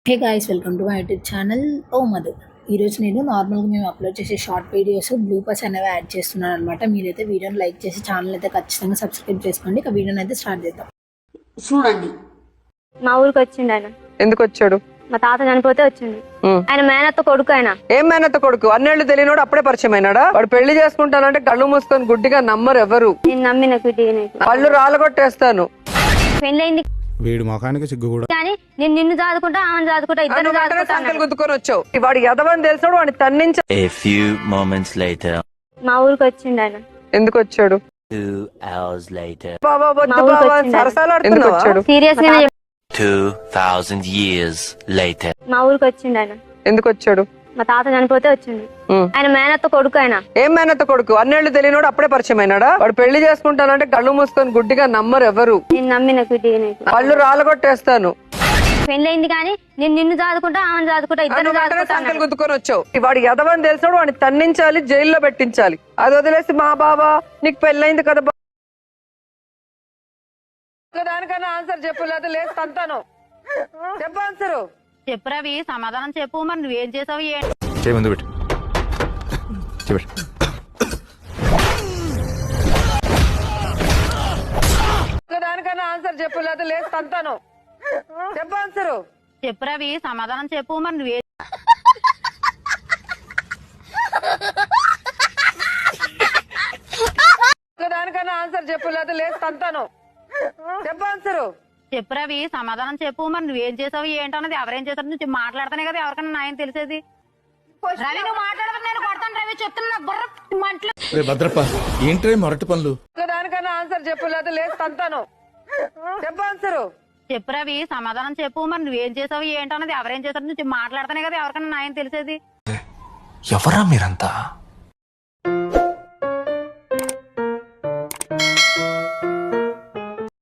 Hey guys, welcome to my YouTube channel O Madhu. ఈరోజు నేను నార్మల్గా మేము అప్లోడ్ చేసే షార్ట్ వీడియోస్ బ్లూపర్స్ అనేవి యాడ్ చేస్తున్నాను అనమాట. మీరైతే వీడియోని లైక్ చేసి ఛానల్ అయితే ఖచ్చితంగా సబ్స్క్రైబ్ చేసుకోండి. ఇక వీడియోని అయితే స్టార్ట్ చేద్దాం. చూడండి, మా ఊరికి వచ్చిండు ఆయన. ఎందుకు వచ్చాడు? మా తాత చనిపోతే వచ్చిండు. ఆయన మేనత్త కొడుకు. ఆయన ఏం మేనత్త కొడుకు? అన్నేళ్ళు తెలియనోడు అప్పుడే పరిచయం అయినాడా? వాడు పెళ్లి చేసుకుంటానంటే కళ్ళు మూసుకొని గుడ్డిగా నమ్మరు ఎవరు. నేను నమ్మిన కుట్టి కళ్ళు రాలగొట్టేస్తాను. పెళ్ళైంది వీడు ముఖానికి సిగ్గు కూడా. కానీ నేను నిన్ను చదువుకుంటా, ఆమెను చదువుకుంటా, ఇద్దరు సంకలు గుద్దుకొని వచ్చావు. వాడు ఎదవని తెలిసాడు, వాడిని తన్నించ. A few moments later. మా ఊరికి వచ్చిండు ఆయన. ఎందుకు వచ్చాడు? 2 hours later. బాబా వద్దు మా ఊరికి బాబా, వచ్చిండు. సరసాలాడుతున్నావా? వచ్చాడు. సీరియస్ గా 2000 years later. మా ఊరికి వచ్చిండు ఆయన. ఎందుకు వచ్చాడు? మా తాత చనిపోతే వచ్చిండు. ఆయన మేనత్త కొడుకు. ఆయన ఏం మేనత్త కొడుకు? అన్నేళ్ళు తెలియనోడు అప్పుడే పరిచయం అయినాడా? వాడు పెళ్లి చేసుకుంటానంటే కళ్ళు మూసుకొని గుడ్డిగా నమ్మరు ఎవరు. నేను నమ్మిన కుట్టి కళ్ళు రాలగొట్టేస్తాను. పెళ్ళైంది కానీ నేను నిన్ను చదువుకుంటా, ఆమెను చదువుకుంటా, ఇద్దరు సంకలు గుద్దుకొని వచ్చావు. వాడు ఎదవని తెలిసాడు, వాడిని తన్నించాలి, జైల్లో పెట్టించాలి. అది వదిలేసి మా బాబా నీకు పెళ్ళైంది కదా దానికన్నా ఆన్సర్ చెప్పు, లేదా లేదు తంతాను. చెప్పు ఆన్సరు. చెప్పు రవి, సమాధానం చెప్పు. మరి నువ్వేం చేసావు? చేయమంది పెట్టి దానికన్నా ఆన్సర్ చెప్పు, లేదా లేదు తంతాను. చెప్పు ఆన్సరు. చెప్పు రవి, సమాధానం చెప్పు. మరి నువ్వేం దానికన్నా ఆన్సర్ చెప్పు, లేదా లేదు తంతాను. చెప్పు ఆన్సరు. చెప్పు రవి, సమాధానం చెప్పు. మరి నువ్వేం చేసావు ఏంటన్నది, ఎవరేం చేశారు నువ్వు మాట్లాడతానే కదా ఎవరికన్నా న్యాయం తెలిసేది. రవి నువ్వు మాట్లాడదు, నేను కొడతాను. రవి చెప్తున్నా, బుర్ర మంటలు. భద్రప్ప ఏంట్రే మొరటి పనులు. దానికన్నా ఆన్సర్ చెప్పు, లేదా లేదు తంతాను. చెప్పు ఆన్సరు. చెప్పు రవి, సమాధానం చెప్పు. మరి నువ్వేం చేసావు ఏంటన్నది, ఎవరేం చేశారు నువ్వు మాట్లాడతానే కదా ఎవరికన్నా న్యాయం తెలిసేది. ఎవరా మీరంతా?